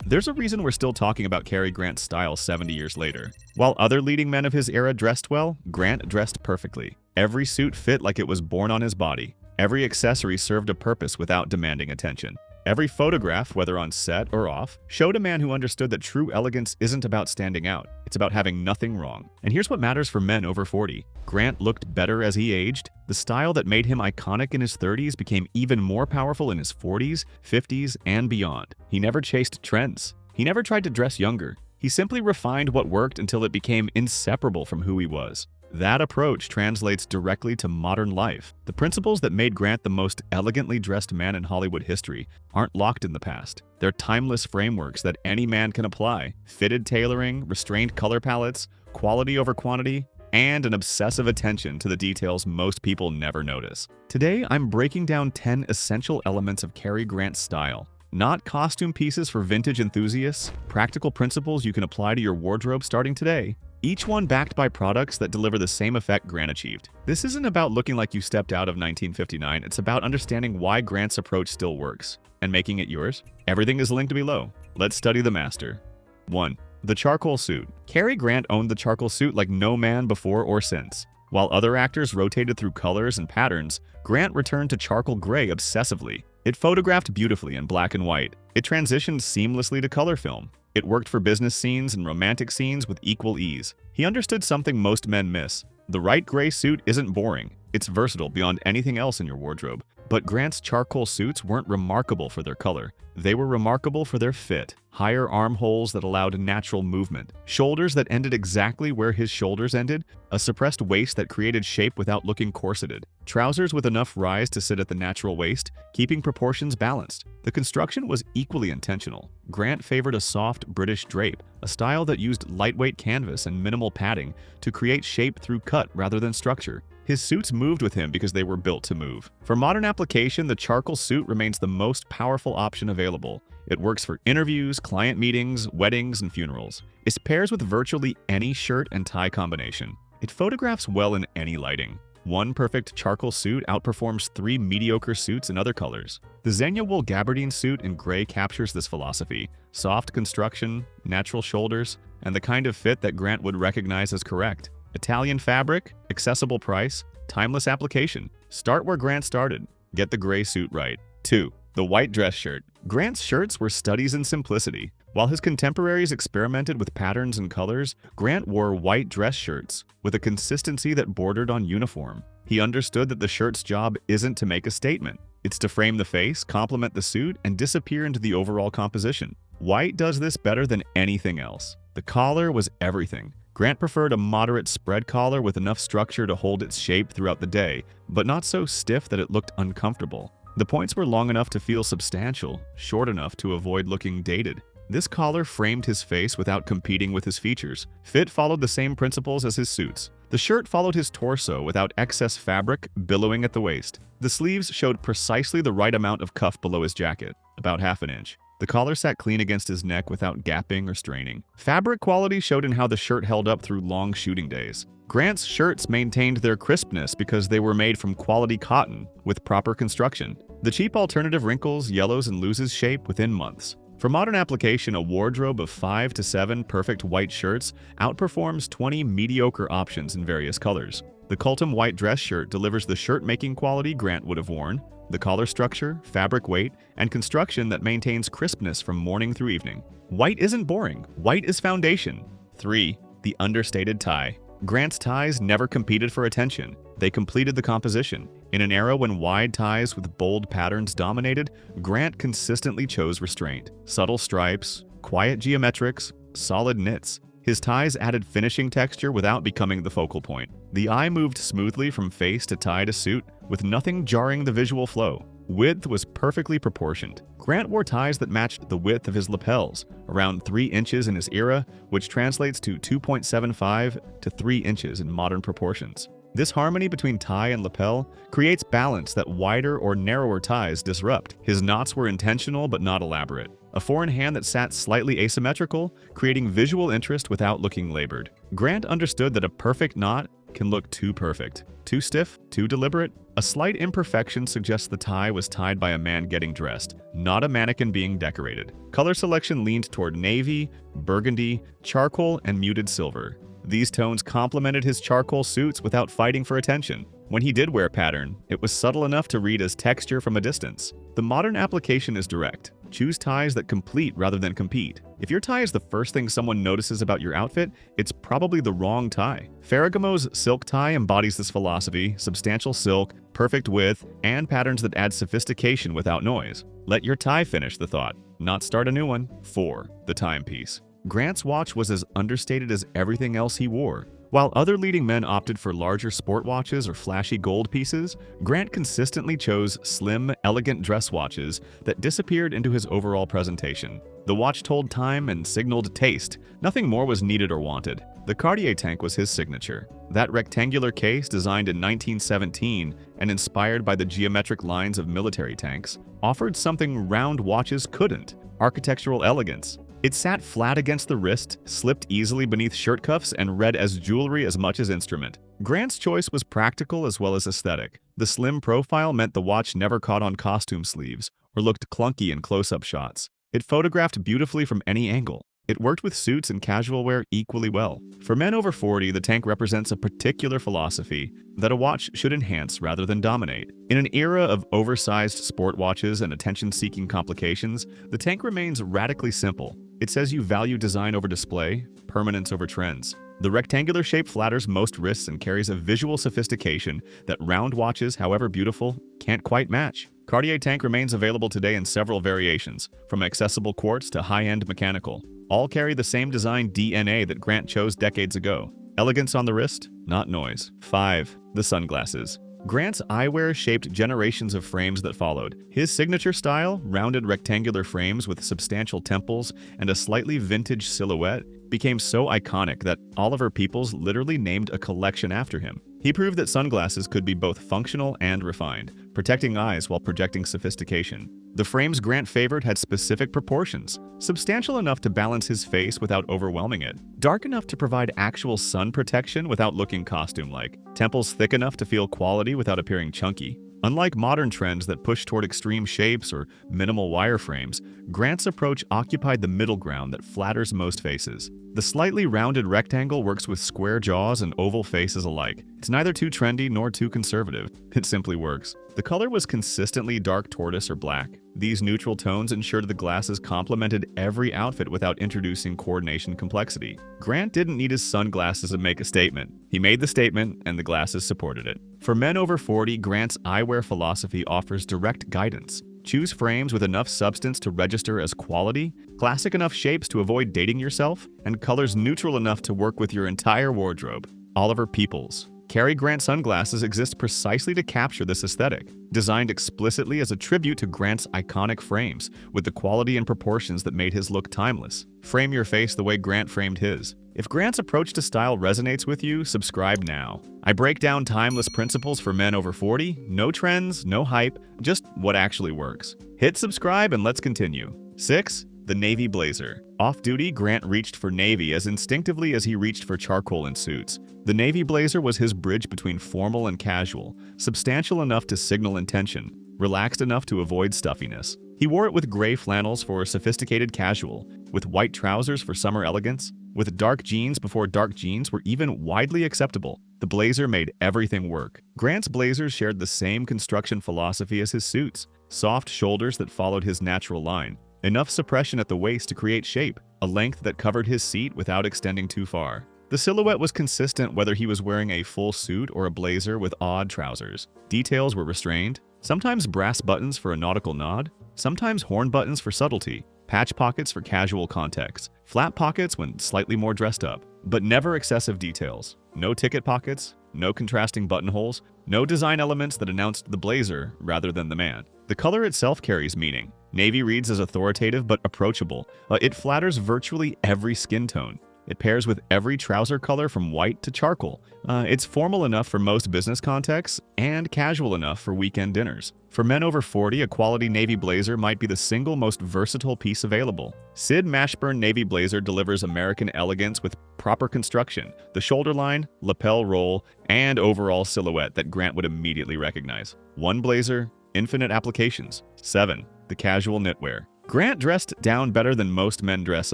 There's a reason we're still talking about Cary Grant's style 70 years later. While other leading men of his era dressed well, Grant dressed perfectly. Every suit fit like it was born on his body. Every accessory served a purpose without demanding attention. Every photograph, whether on set or off, showed a man who understood that true elegance isn't about standing out. It's about having nothing wrong. And here's what matters for men over 40. Grant looked better as he aged. The style that made him iconic in his 30s became even more powerful in his 40s, 50s, and beyond. He never chased trends. He never tried to dress younger. He simply refined what worked until it became inseparable from who he was. That approach translates directly to modern life. The principles that made Grant the most elegantly dressed man in Hollywood history aren't locked in the past. They're timeless frameworks that any man can apply. Fitted tailoring, restrained color palettes, quality over quantity, and an obsessive attention to the details most people never notice. Today, I'm breaking down 10 essential elements of Cary Grant's style. Not costume pieces for vintage enthusiasts, practical principles you can apply to your wardrobe starting today. Each one backed by products that deliver the same effect Grant achieved. This isn't about looking like you stepped out of 1959, it's about understanding why Grant's approach still works, and making it yours. Everything is linked below. Let's study the master. 1. The charcoal suit. Cary Grant owned the charcoal suit like no man before or since. While other actors rotated through colors and patterns, Grant returned to charcoal gray obsessively. It photographed beautifully in black and white. It transitioned seamlessly to color film. It worked for business scenes and romantic scenes with equal ease. He understood something most men miss. The right gray suit isn't boring. It's versatile beyond anything else in your wardrobe. But Grant's charcoal suits weren't remarkable for their color. They were remarkable for their fit. Higher armholes that allowed natural movement. Shoulders that ended exactly where his shoulders ended. A suppressed waist that created shape without looking corseted. Trousers with enough rise to sit at the natural waist, keeping proportions balanced. The construction was equally intentional. Grant favored a soft British drape, a style that used lightweight canvas and minimal padding to create shape through cut rather than structure. His suits moved with him because they were built to move. For modern application, the charcoal suit remains the most powerful option available. It works for interviews, client meetings, weddings, and funerals. It pairs with virtually any shirt and tie combination. It photographs well in any lighting. One perfect charcoal suit outperforms 3 mediocre suits in other colors. The ZEGNA Wool-Gabardine suit in gray captures this philosophy. Soft construction, natural shoulders, and the kind of fit that Grant would recognize as correct. Italian fabric, accessible price, timeless application. Start where Grant started. Get the gray suit right. 2. The white dress shirt. Grant's shirts were studies in simplicity. While his contemporaries experimented with patterns and colors, Grant wore white dress shirts with a consistency that bordered on uniform. He understood that the shirt's job isn't to make a statement. It's to frame the face, complement the suit, and disappear into the overall composition. White does this better than anything else. The collar was everything. Grant preferred a moderate spread collar with enough structure to hold its shape throughout the day, but not so stiff that it looked uncomfortable. The points were long enough to feel substantial, short enough to avoid looking dated. This collar framed his face without competing with his features. Fit followed the same principles as his suits. The shirt followed his torso without excess fabric billowing at the waist. The sleeves showed precisely the right amount of cuff below his jacket, about ½ an inch. The collar sat clean against his neck without gapping or straining. Fabric quality showed in how the shirt held up through long shooting days. Grant's shirts maintained their crispness because they were made from quality cotton with proper construction. The cheap alternative wrinkles, yellows, and loses shape within months. For modern application, a wardrobe of 5 to 7 perfect white shirts outperforms 20 mediocre options in various colors. The CULTUM white dress shirt delivers the shirt-making quality Grant would have worn, the collar structure, fabric weight, and construction that maintains crispness from morning through evening. White isn't boring. White is foundation. 3. The understated tie. Grant's ties never competed for attention. They completed the composition. In an era when wide ties with bold patterns dominated, Grant consistently chose restraint. Subtle stripes, quiet geometrics, solid knits. His ties added finishing texture without becoming the focal point. The eye moved smoothly from face to tie to suit, with nothing jarring the visual flow. Width was perfectly proportioned. Grant wore ties that matched the width of his lapels, around 3 inches in his era, which translates to 2.75 to 3 inches in modern proportions. This harmony between tie and lapel creates balance that wider or narrower ties disrupt. His knots were intentional but not elaborate. A four-in-hand that sat slightly asymmetrical, creating visual interest without looking labored. Grant understood that a perfect knot can look too perfect. Too stiff? Too deliberate? A slight imperfection suggests the tie was tied by a man getting dressed, not a mannequin being decorated. Color selection leaned toward navy, burgundy, charcoal, and muted silver. These tones complemented his charcoal suits without fighting for attention. When he did wear pattern, it was subtle enough to read as texture from a distance. The modern application is direct. Choose ties that complete rather than compete. If your tie is the first thing someone notices about your outfit, it's probably the wrong tie. Ferragamo's silk tie embodies this philosophy: substantial silk, perfect width, and patterns that add sophistication without noise. Let your tie finish the thought, not start a new one. 4. The timepiece. Grant's watch was as understated as everything else he wore. While other leading men opted for larger sport watches or flashy gold pieces, Grant consistently chose slim, elegant dress watches that disappeared into his overall presentation. The watch told time and signaled taste. Nothing more was needed or wanted. The Cartier tank was his signature. That rectangular case, designed in 1917 and inspired by the geometric lines of military tanks, offered something round watches couldn't: architectural elegance. It sat flat against the wrist, slipped easily beneath shirt cuffs, and read as jewelry as much as instrument. Grant's choice was practical as well as aesthetic. The slim profile meant the watch never caught on costume sleeves or looked clunky in close-up shots. It photographed beautifully from any angle. It worked with suits and casual wear equally well. For men over 40, the tank represents a particular philosophy that a watch should enhance rather than dominate. In an era of oversized sport watches and attention-seeking complications, the tank remains radically simple. It says you value design over display, permanence over trends. The rectangular shape flatters most wrists and carries a visual sophistication that round watches, however beautiful, can't quite match. Cartier tank remains available today in several variations, from accessible quartz to high-end mechanical. All carry the same design DNA that Grant chose decades ago. Elegance on the wrist, not noise. 5. The sunglasses. Grant's eyewear shaped generations of frames that followed. His signature style, rounded rectangular frames with substantial temples and a slightly vintage silhouette, became so iconic that Oliver Peoples literally named a collection after him. He proved that sunglasses could be both functional and refined, protecting eyes while projecting sophistication. The frames Grant favored had specific proportions, substantial enough to balance his face without overwhelming it, dark enough to provide actual sun protection without looking costume-like, temples thick enough to feel quality without appearing chunky. Unlike modern trends that push toward extreme shapes or minimal wireframes, Grant's approach occupied the middle ground that flatters most faces. The slightly rounded rectangle works with square jaws and oval faces alike. It's neither too trendy nor too conservative. It simply works. The color was consistently dark tortoise or black. These neutral tones ensured the glasses complemented every outfit without introducing coordination complexity. Grant didn't need his sunglasses to make a statement. He made the statement, and the glasses supported it. For men over 40, Grant's eyewear philosophy offers direct guidance. Choose frames with enough substance to register as quality, classic enough shapes to avoid dating yourself, and colors neutral enough to work with your entire wardrobe. Oliver Peoples. Cary Grant sunglasses exist precisely to capture this aesthetic, designed explicitly as a tribute to Grant's iconic frames, with the quality and proportions that made his look timeless. Frame your face the way Grant framed his. If Grant's approach to style resonates with you, subscribe now. I break down timeless principles for men over 40, no trends, no hype, just what actually works. Hit subscribe and let's continue. 6. The navy blazer. Off-duty, Grant reached for navy as instinctively as he reached for charcoal in suits. The navy blazer was his bridge between formal and casual, substantial enough to signal intention, relaxed enough to avoid stuffiness. He wore it with gray flannels for sophisticated casual, with white trousers for summer elegance, with dark jeans before dark jeans were even widely acceptable. The blazer made everything work. Grant's blazers shared the same construction philosophy as his suits: soft shoulders that followed his natural line, enough suppression at the waist to create shape, a length that covered his seat without extending too far. The silhouette was consistent whether he was wearing a full suit or a blazer with odd trousers. Details were restrained, sometimes brass buttons for a nautical nod, sometimes horn buttons for subtlety, patch pockets for casual context, flat pockets when slightly more dressed up, but never excessive details. No ticket pockets, no contrasting buttonholes, no design elements that announced the blazer rather than the man. The color itself carries meaning. Navy reads as authoritative but approachable. It flatters virtually every skin tone. It pairs with every trouser color from white to charcoal. It's formal enough for most business contexts and casual enough for weekend dinners. For men over 40, a quality navy blazer might be the single most versatile piece available. C.L.U.B MASHBURN Navy Blazer delivers American elegance with proper construction, the shoulder line, lapel roll, and overall silhouette that Grant would immediately recognize. One blazer, infinite applications. 7. The Casual Knitwear. Grant dressed down better than most men dress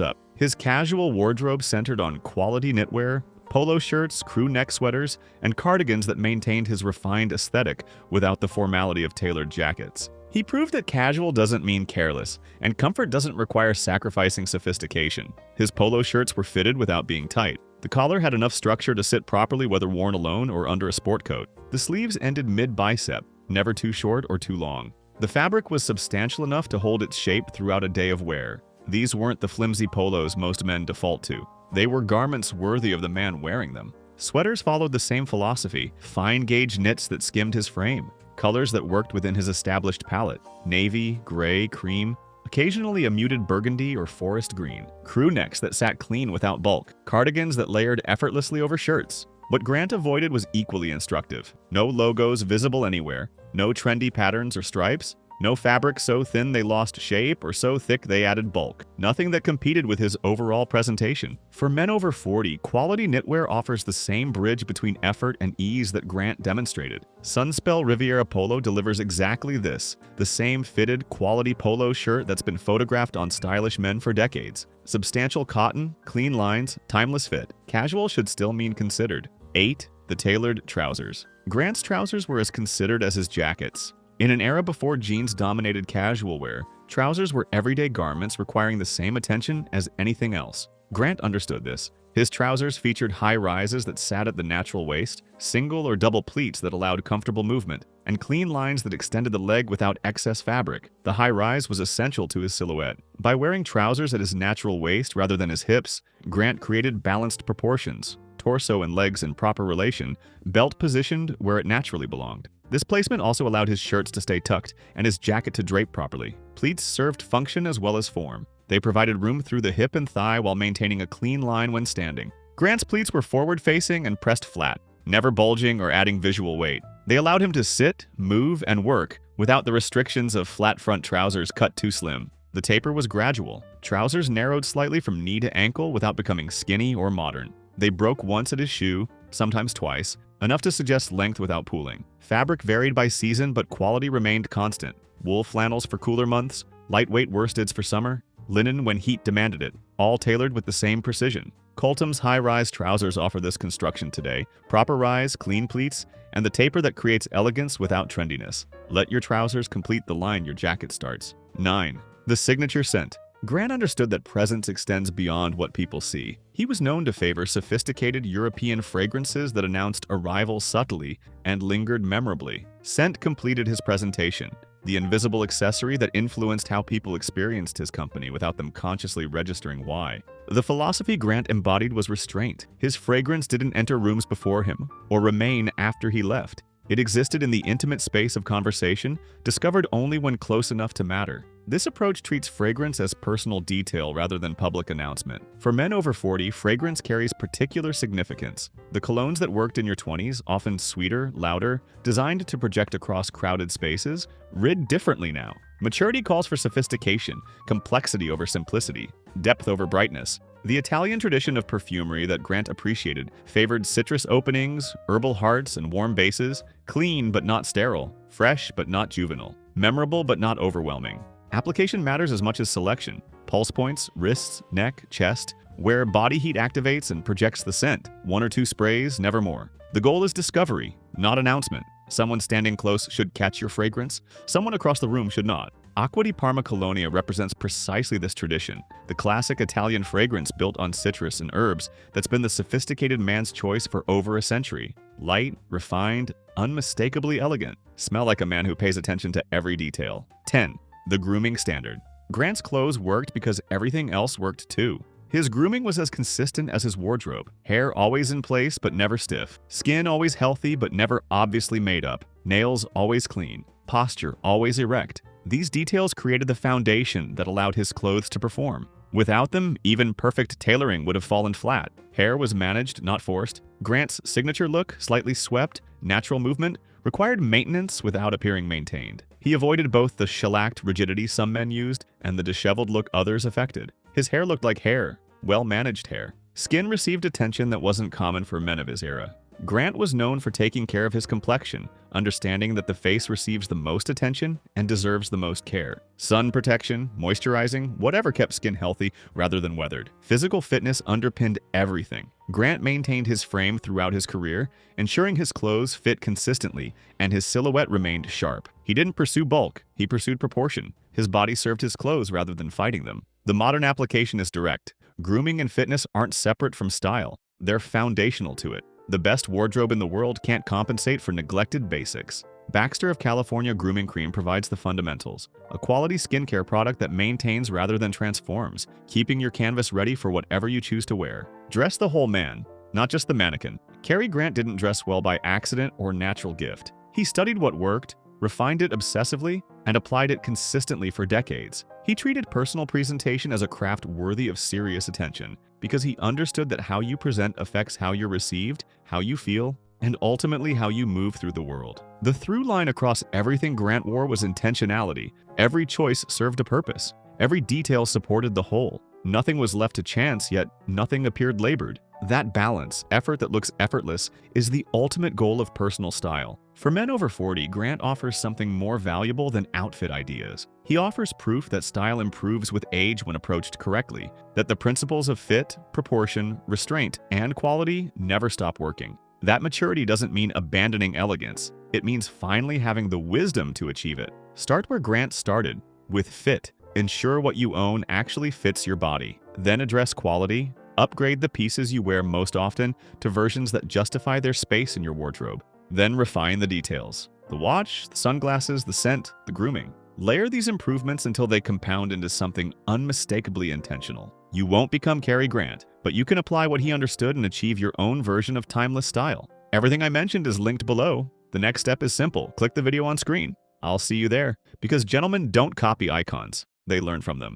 up. His casual wardrobe centered on quality knitwear, polo shirts, crew neck sweaters, and cardigans that maintained his refined aesthetic without the formality of tailored jackets. He proved that casual doesn't mean careless, and comfort doesn't require sacrificing sophistication. His polo shirts were fitted without being tight. The collar had enough structure to sit properly whether worn alone or under a sport coat. The sleeves ended mid-bicep, never too short or too long. The fabric was substantial enough to hold its shape throughout a day of wear. These weren't the flimsy polos most men default to. They were garments worthy of the man wearing them. Sweaters followed the same philosophy, fine-gauge knits that skimmed his frame, colors that worked within his established palette, navy, gray, cream, occasionally a muted burgundy or forest green, crew necks that sat clean without bulk, cardigans that layered effortlessly over shirts. What Grant avoided was equally instructive. No logos visible anywhere, no trendy patterns or stripes, no fabric so thin they lost shape or so thick they added bulk. Nothing that competed with his overall presentation. For men over 40, quality knitwear offers the same bridge between effort and ease that Grant demonstrated. SUNSPEL Riviera Polo delivers exactly this, the same fitted, quality polo shirt that's been photographed on stylish men for decades. Substantial cotton, clean lines, timeless fit. Casual should still mean considered. 8. The Tailored Trousers. Grant's trousers were as considered as his jackets. In an era before jeans dominated casual wear, trousers were everyday garments requiring the same attention as anything else. Grant understood this. His trousers featured high rises that sat at the natural waist, single or double pleats that allowed comfortable movement, and clean lines that extended the leg without excess fabric. The high rise was essential to his silhouette. By wearing trousers at his natural waist rather than his hips, Grant created balanced proportions. Torso and legs in proper relation, belt positioned where it naturally belonged. This placement also allowed his shirts to stay tucked and his jacket to drape properly. Pleats served function as well as form. They provided room through the hip and thigh while maintaining a clean line when standing. Grant's pleats were forward-facing and pressed flat, never bulging or adding visual weight. They allowed him to sit, move, and work without the restrictions of flat front trousers cut too slim. The taper was gradual. Trousers narrowed slightly from knee to ankle without becoming skinny or modern. They broke once at his shoe, sometimes twice, enough to suggest length without pooling. Fabric varied by season, but quality remained constant. Wool flannels for cooler months, lightweight worsteds for summer, linen when heat demanded it, all tailored with the same precision. CULTUM's high-rise trousers offer this construction today, proper rise, clean pleats, and the taper that creates elegance without trendiness. Let your trousers complete the line your jacket starts. 9. The Signature Scent. Grant understood that presence extends beyond what people see. He was known to favor sophisticated European fragrances that announced arrival subtly and lingered memorably. Scent completed his presentation, the invisible accessory that influenced how people experienced his company without them consciously registering why. The philosophy Grant embodied was restraint. His fragrance didn't enter rooms before him or remain after he left. It existed in the intimate space of conversation, discovered only when close enough to matter. This approach treats fragrance as personal detail rather than public announcement. For men over 40, fragrance carries particular significance. The colognes that worked in your 20s, often sweeter, louder, designed to project across crowded spaces, rid differently now. Maturity calls for sophistication, complexity over simplicity, depth over brightness. The Italian tradition of perfumery that Grant appreciated favored citrus openings, herbal hearts, and warm bases, clean but not sterile, fresh but not juvenile, memorable but not overwhelming. Application matters as much as selection. Pulse points, wrists, neck, chest, where body heat activates and projects the scent. 1 or 2 sprays, never more. The goal is discovery, not announcement. Someone standing close should catch your fragrance. Someone across the room should not. ACQUA di Parma Colonia represents precisely this tradition, the classic Italian fragrance built on citrus and herbs that's been the sophisticated man's choice for over a century. Light, refined, unmistakably elegant. Smell like a man who pays attention to every detail. 10. The Grooming Standard. Grant's clothes worked because everything else worked too. His grooming was as consistent as his wardrobe. Hair always in place but never stiff. Skin always healthy but never obviously made up. Nails always clean. Posture always erect. These details created the foundation that allowed his clothes to perform. Without them, even perfect tailoring would have fallen flat. Hair was managed, not forced. Grant's signature look, slightly swept, natural movement, required maintenance without appearing maintained. He avoided both the shellacked rigidity some men used and the disheveled look others affected. His hair looked like hair, well-managed hair. Skin received attention that wasn't common for men of his era. Grant was known for taking care of his complexion, understanding that the face receives the most attention and deserves the most care. Sun protection, moisturizing, whatever kept skin healthy rather than weathered. Physical fitness underpinned everything. Grant maintained his frame throughout his career, ensuring his clothes fit consistently and his silhouette remained sharp. He didn't pursue bulk, he pursued proportion. His body served his clothes rather than fighting them. The modern application is direct. Grooming and fitness aren't separate from style. They're foundational to it. The best wardrobe in the world can't compensate for neglected basics. BAXTER of California Grooming Cream provides the fundamentals, a quality skincare product that maintains rather than transforms, keeping your canvas ready for whatever you choose to wear. Dress the whole man, not just the mannequin. Cary Grant didn't dress well by accident or natural gift. He studied what worked, refined it obsessively, and applied it consistently for decades. He treated personal presentation as a craft worthy of serious attention because he understood that how you present affects how you're received, how you feel, and ultimately how you move through the world. The through line across everything Grant wore was intentionality. Every choice served a purpose. Every detail supported the whole. Nothing was left to chance, yet nothing appeared labored. That balance, effort that looks effortless, is the ultimate goal of personal style. For men over 40, Grant offers something more valuable than outfit ideas. He offers proof that style improves with age when approached correctly, that the principles of fit, proportion, restraint, and quality never stop working. That maturity doesn't mean abandoning elegance. It means finally having the wisdom to achieve it. Start where Grant started, with fit. Ensure what you own actually fits your body. Then address quality. Upgrade the pieces you wear most often to versions that justify their space in your wardrobe. Then refine the details. The watch, the sunglasses, the scent, the grooming. Layer these improvements until they compound into something unmistakably intentional. You won't become Cary Grant, but you can apply what he understood and achieve your own version of timeless style. Everything I mentioned is linked below. The next step is simple. Click the video on screen. I'll see you there. Because gentlemen don't copy icons. They learn from them.